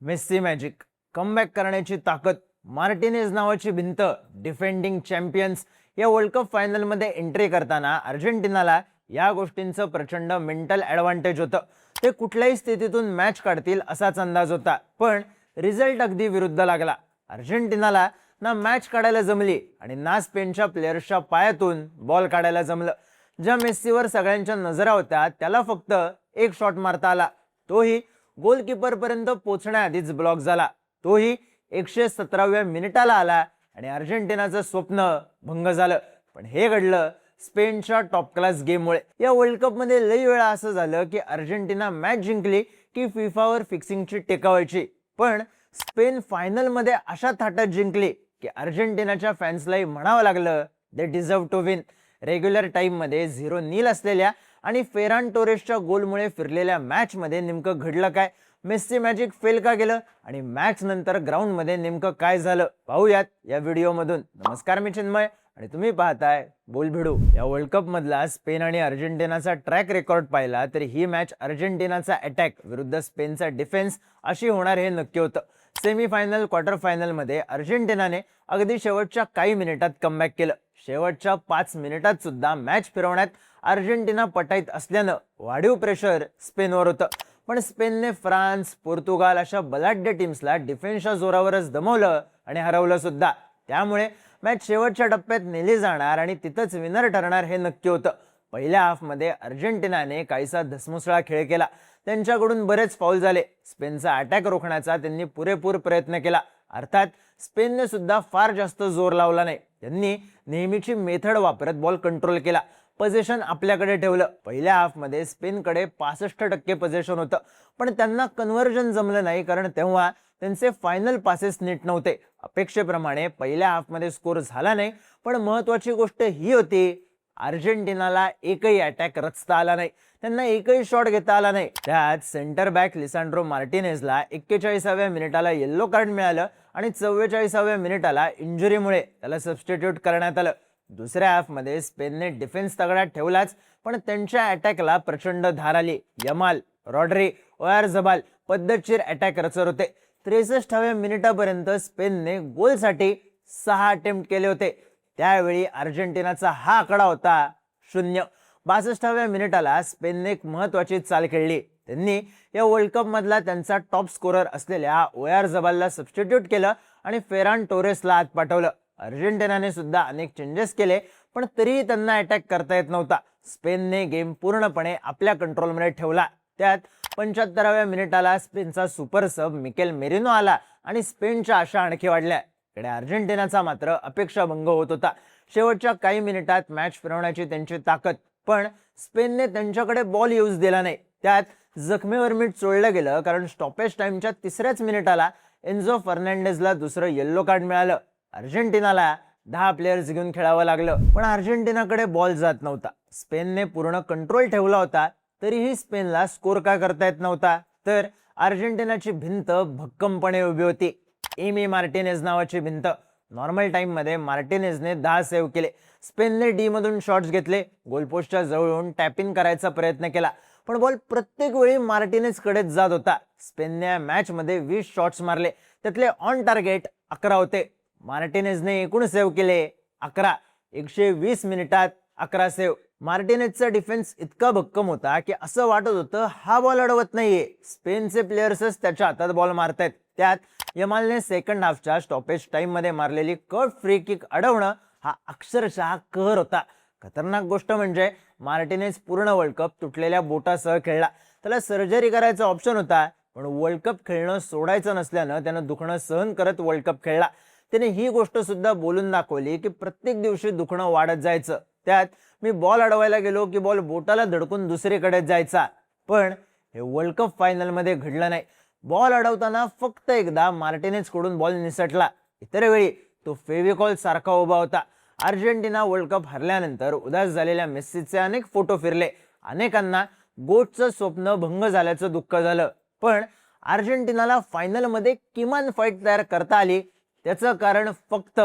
Messi magic, comeback करण्याची ताकद, Martinez नावाची भिंत, डिफेंडिंग चॅम्पियन्स या वर्ल्ड कप फायनलमध्ये एंट्री करताना अर्जेंटिनाला या गोष्टींचं प्रचंड मेंटल ॲडव्हान्टेज होतं. ते कुठल्याही स्थितीतून मॅच काढतील असाच अंदाज होता, पण रिझल्ट अगदी विरुद्ध लागला. अर्जेंटिनाला ना मॅच काढायला जमली आणि ना स्पेनच्या प्लेयर्सच्या पायातून बॉल काढायला जमलं. ज्या मेस्सीवर सगळ्यांच्या नजरा होत्या त्याला फक्त एक शॉट मारता आला, तोही गोलकीपर पर्यंत पोहोचण्याआधीच ब्लॉक झाला. तोही 117व्या मिनिटाला आला आणि अर्जेंटिनाचं स्वप्न भंग झालं. पण हे घडलं स्पेनच्या टॉप क्लास गेममुळे. या वर्ल्ड कप मध्ये लई वेळा असं झालं की अर्जेंटिना मॅच जिंकली की फिफावर फिक्सिंगची टेका व्हायची, पण स्पेन फायनल मध्ये अशा थाटात जिंकली की अर्जेंटिनाच्या फॅन्सलाही म्हणावं लागलं they deserve to win. Regular time मध्ये 0-0 असलेल्या आणि फेरान टोरेसच्या गोलमुळे फिरलेल्या मॅच मध्ये नेमकं घडलं काय? मेस्सी मॅजिक फेल का गेलं आणि मॅच नंतर ग्राउंड मध्ये नेमकं काय झालं पाहूयात या व्हिडिओ मधून. नमस्कार, मी चिन्मय आणि तुम्ही पाहताय बोल भिडू. या वर्ल्ड कप मधला स्पेन आणि अर्जेंटिनाचा ट्रॅक रेकॉर्ड पाहिला तर ही मॅच अर्जेंटिनाचा अटॅक विरुद्ध स्पेनचा डिफेन्स अशी होणार हे नक्की होतं. सेमीफायनल क्वार्टर फायनल मध्ये अर्जेंटिनाने अगदी शेवटच्या काही मिनिटात कमबॅक केलं. शेवटच्या 5 मिनिटात सुद्धा मॅच फिरवण्यात अर्जेंटिना पटाईत असल्यानं वाढीव प्रेशर स्पेनवर होतं. पण स्पेनने फ्रान्स, पोर्तुगाल अशा बलाढ्य टीम्सला डिफेन्सच्या जोरावरच दमवलं आणि हरवलं सुद्धा. त्यामुळे मॅच शेवटच्या टप्प्यात नेली जाणार आणि तिथंच विनर ठरणार हे नक्की होतं. पहिल्या हाफमध्ये अर्जेंटिनाने काहीसा धसमुसळा खेळ केला. त्यांच्याकडून बरेच फाऊल झाले. स्पेनचा अटॅक रोखण्याचा त्यांनी पुरेपूर प्रयत्न केला. अर्थात स्पेनने सुद्धा फार जास्त जोर लावला नाही. त्यांनी नेहमीची मेथड वापरत बॉल कंट्रोल केला, पोझिशन आपल्याकडे ठेवलं. पहिल्या हाफमध्ये स्पेनकडे 65% पोझिशन होतं, पण त्यांना कन्व्हर्जन जमलं नाही कारण तेव्हा त्यांचे फायनल पासेस नीट नव्हते. अपेक्षेप्रमाणे पहिल्या हाफमध्ये स्कोर झाला नाही, पण महत्त्वाची गोष्ट ही होती अर्जेंटिनाला एकही अटॅक रचता आला नाही. त्यांना एकही शॉट घेता आला नाही. त्यात सेंटर बॅक लिसांड्रो मार्टिनेजला 41व्या मिनिटाला येल्लो कार्ड मिळालं आणि 44व्या मिनिटाला इंजुरीमुळे त्याला सबस्टिट्यूट करण्यात आलं. दुसऱ्या हाफमध्ये स्पेनने डिफेन्स तगड्यात ठेवलाच, पण त्यांच्या अटॅकला प्रचंड धार आली. यमाल, रॉड्री, ओयारझबाल पद्धतशीर अटॅक रचत होते. 63व्या मिनिटापर्यंत स्पेनने गोलसाठी 6 अटेम्प्ट केले होते. त्यावेळी अर्जेंटिनाचा हा आकडा होता 0. 62व्या मिनिटाला स्पेनने एक महत्त्वाची चाल खेळली. त्यांनी या वर्ल्ड कप मधला त्यांचा टॉप स्कोरर असलेल्या ओयारझबालला सबस्टिट्यूट केलं आणि फेरान टोरेसला आत पाठवलं. अर्जेंटिनाने सुद्धा अनेक चेंजेस केले, पण तरीही त्यांना अटॅक करता येत नव्हता. स्पेनने गेम पूर्णपणे आपल्या कंट्रोलमध्ये ठेवला. त्यात 75व्या मिनिटाला स्पेनचा सुपर सब मिकेल मेरिनो आला आणि स्पेनच्या आशा आणखी वाढल्या. इकडे अर्जेंटिनाचा मात्र अपेक्षाभंग होत होता. शेवटच्या काही मिनिटात मॅच फिरवण्याची त्यांची ताकद, पण स्पेनने त्यांच्याकडे बॉल यूज दिला नाही. त्यात जखमेवर मीठ चोळलं गेलं कारण स्टॉपेज टाइमच्या 3ऱ्याच मिनिटाला एन्झो फर्नांडेजला दुसरं येल्लो कार्ड मिळालं. अर्जेंटिनाला 10 प्लेयर्स घेऊन खेळावं लागलं, पण अर्जेंटिनाकडे बॉल जात नव्हता. स्पेनने पूर्ण कंट्रोल ठेवला होता, तरीही स्पेनला स्कोर का करता येत नव्हता. तर अर्जेंटिनाची भिंत भक्कमपणे उभी होती. एमी मार्टिनेज नावाची भिंत. नॉर्मल टाइम मध्ये मार्टिनेजने 10 सेव्ह केले. स्पेनने डी मधून शॉट्स घेतले. गोलपोस्टच्या जवळून टॅप इन करायचा प्रयत्न केला, पण बॉल प्रत्येक वेळी मार्टिनेज कडेच जात होता. स्पेनने मॅच मध्ये 20 शॉट्स मारले, त्यातले ऑन टार्गेट 11 होते. मार्टिनेजने एकूण सेव्ह केले 11. 120 मिनिटात 11 सेव्ह. मार्टिनेजचा डिफेन्स इतका भक्कम होता की असं वाटत होतं हा बॉल अडवत नाहीये, स्पेनचे प्लेयर्सच त्याच्या हातात बॉल मारतायत. त्यात यमालने सेकंड हाफच्या स्टॉपेज टाइम मध्ये मारलेली कट फ्री किक अडवणं हा अक्षरशः कहर होता. खतरनाक गोष्ट म्हणजे मार्टिनेज पूर्ण वर्ल्ड कप तुटलेल्या बोटासह खेळला. त्याला सर्जरी करायचा ऑप्शन होता, पण वर्ल्ड कप खेळणं सोडायचं नसल्यानं त्यानं दुखणं सहन करत वर्ल्ड कप खेळला. त्याने ही गोष्ट सुद्धा बोलून दाखवली की प्रत्येक दिवशी दुखणं वाढत जायचं. त्यात मी बॉल अडवायला गेलो की बॉल बोटाला धडकून दुसरीकडे जायचा, पण हे वर्ल्ड कप फायनल मध्ये घडलं नाही. बॉल अडवताना फक्त एकदा मार्टिनेज कडून बॉल निसटला, इतर वेळी तो फेविकॉल सारखा उभा होता. अर्जेंटिना वर्ल्ड कप हरल्यानंतर उदास झालेल्या मेस्सीचे अनेक फोटो फिरले. अनेकांना गोटचं स्वप्न भंग झाल्याचं दुःख झालं, पण अर्जेंटिनाला फायनल मध्ये किमान फाईट तयार करता आली त्याचं कारण फक्त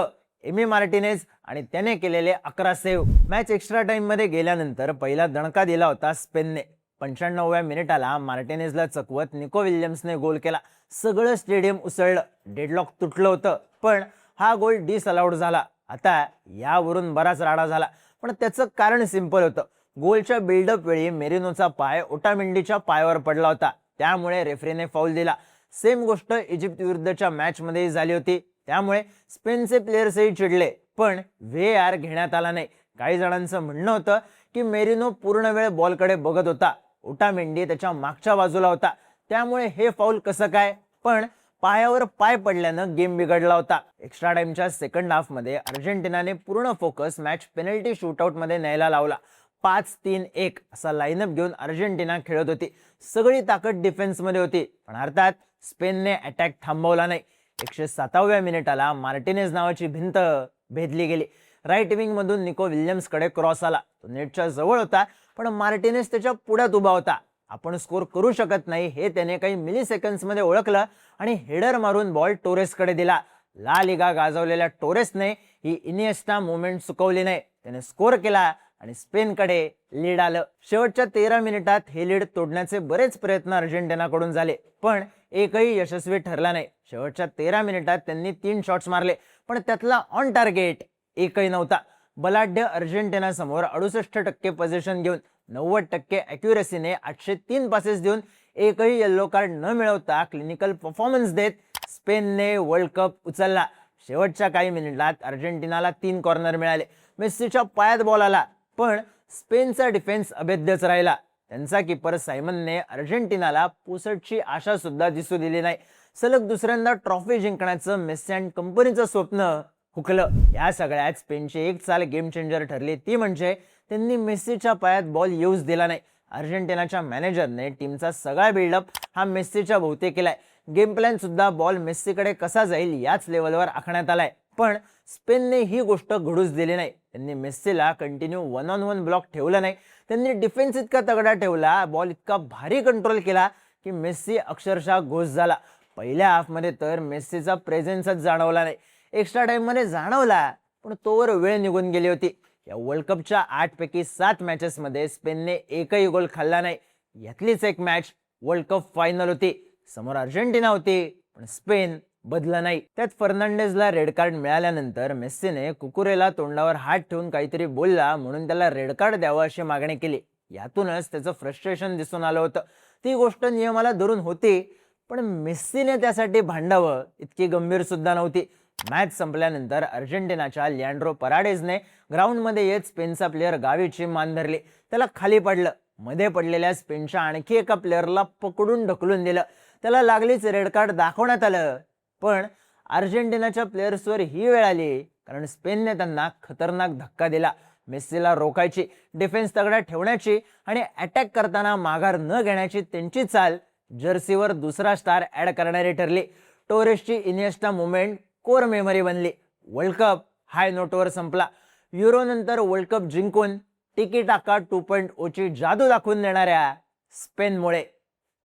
एमी मार्टिनेज आणि त्याने केलेले 11 सेव्ह. मॅच एक्स्ट्रा टाइम मध्ये गेल्यानंतर पहिला दणका दिला होता स्पेनने. 95व्या मिनिटाला मार्टिनेजला चकवत निको विल्यम्सने गोल केला. सगळं स्टेडियम उसळलं, डेडलॉक तुटलं होतं, पण हा गोल डिसअलाउड झाला. आता यावरून बराच राडा झाला, पण त्याचं कारण सिंपल होतं. गोलच्या बिल्डअप वेळी मेरिनोचा पाय ओटामेंडीच्या पायावर पडला होता, त्यामुळे रेफरीने फाऊल दिला. सेम गोष्ट इजिप्त विरुद्धच्या मॅचमध्येही झाली होती, त्यामुळे स्पेनचे प्लेयर्सही चिडले, पण VAR घेण्यात आला नाही. काही जणांचं म्हणणं होतं की मेरिनो पूर्ण वेळ बॉलकडे बघत होता, ओटामेंडी त्याच्या मागच्या बाजूला होता, त्यामुळे हे फाऊल कसं काय. पण पायावर पाय पडल्यानं गेम बिघडला होता. एक्स्ट्रा टाइमच्या सेकंड हाफमध्ये अर्जेंटिनाने पूर्ण फोकस मॅच पेनल्टी शूटआउटमध्ये न्यायला लावला. 5-3-1 असा लाईनअप घेऊन अर्जेंटिना खेळत होती. सगळी ताकद डिफेन्समध्ये होती, पण अर्थात स्पेनने अटॅक थांबवला नाही. 107व्या मिनिटाला मार्टिनेज नावाची भिंत भेदली गेली. राईट विंग मधून निको विल्यम्सकडे क्रॉस आला. तो नेटच्या जवळ होता, पण मार्टिनेज त्याच्या पुढ्यात उभा होता. आपण स्कोर करू शकत नाही हे त्याने काही मिली सेकंड्समध्ये ओळखलं आणि हेडर मारून बॉल टोरेसकडे दिला. ला लिगा गाजवलेल्या टोरेसने ही इनिएस्टा मोमेंट चुकवली नाही. त्याने स्कोर केला आणि स्पेनकडे लीड आलं. शेवटच्या 13 मिनिटात हे लीड तोडण्याचे बरेच प्रयत्न अर्जेंटिनाकडून झाले, पण एकही यशस्वी ठरला नाही. शेवटच्या 13 मिनिटात त्यांनी 3 शॉट्स मारले, पण त्यातला ऑन टार्गेट एकही नव्हता. बलाढ्य अर्जेंटिना समोर 68% पोझिशन घेऊन 90% अॅक्युरेसीने 803 पासेस देऊन एकही येल्लो कार्ड न मिळवता क्लिनिकल परफॉर्मन्स देत स्पेनने वर्ल्ड कप उचलला. शेवटच्या काही मिनिटात अर्जेंटिनाला 3 कॉर्नर मिळाले. मेस्सीच्या पायात बॉल आला, पण स्पेनचा डिफेन्स अभेद्यच राहिला. त्यांचा कीपर सायमनने अर्जेंटिनाला पुसटची आशा सुद्धा दिसू दिली नाही. सलग दुसऱ्यांदा ट्रॉफी जिंकण्याचं मेस्सी अँड कंपनीचं स्वप्न हुकलं. या सगळ्यात स्पेनची एक चाल गेम चेंजर ठरली, ती म्हणजे त्यांनी मेस्सीच्या पायात बॉल येऊच दिला नाही. अर्जेंटिनाच्या मॅनेजरने टीमचा सगळा बिल्डअप हा मेस्सीच्या भोवती केलाय. गेम प्लॅन सुद्धा बॉल मेस्सीकडे कसा जाईल याच लेवलवर आखण्यात आलाय, पण स्पेनने ही गोष्ट घडूच दिली नाही. त्यांनी मेस्सीला कंटिन्यू 1-on-1 ब्लॉक ठेवलं नाही. त्यांनी डिफेन्स इतका तगडा ठेवला, बॉल इतका भारी कंट्रोल केला की मेस्सी अक्षरशः घोष झाला. पहिल्या हाफमध्ये तर मेस्सीचा प्रेझेन्सच जाणवला नाही. एक्स्ट्रा टाइममध्ये जाणवला, पण तोवर वेळ निघून गेली होती. या वर्ल्ड कपच्या 8 पैकी 7 मॅचेसमध्ये स्पेनने एकही गोल खाल्ला नाही. यातलीच एक मॅच वर्ल्ड कप फायनल होती. समोर अर्जेंटिना होती, पण स्पेन बदला नाही. त्यात फर्नांडेजला रेड कार्ड मिळाल्यानंतर मेस्सीने कुकुरेला तोंडावर हात ठेवून काहीतरी बोलला म्हणून त्याला रेड कार्ड द्यावं अशी मागणी केली. यातूनच त्याचं फ्रस्ट्रेशन दिसून आलं होतं. ती गोष्ट नियमाला धरून होती, पण मेस्सीने त्यासाठी भांडावं इतकी गंभीर सुद्धा नव्हती. मॅच संपल्यानंतर अर्जेंटिनाच्या लियांड्रो पराडेजने ग्राउंडमध्ये येत स्पेनचा प्लेअर गावीची मान धरली. त्याला खाली पडलं. मध्ये पडलेल्या स्पेनच्या आणखी एका प्लेअरला पकडून ढकलून दिलं. त्याला लागलीच रेड कार्ड दाखवण्यात आलं, पण अर्जेंटिनाच्या प्लेयर्सवर ही वेळ आली कारण स्पेनने त्यांना खतरनाक धक्का दिला. मेस्सीला रोखायची, डिफेन्स तगडा ठेवण्याची आणि अटॅक करताना माघार न घेण्याची त्यांची चाल जर्सीवर दुसरा स्टार ऍड करणारी ठरली. टोरेसची इनिएस्टा मुवमेंट कोर मेमरी बनली. वर्ल्ड कप हाय नोटवर संपला. युरो नंतर वर्ल्ड कप जिंकून टिकी टाका 2.0 ची जादू दाखवून देणाऱ्या स्पेनमुळे.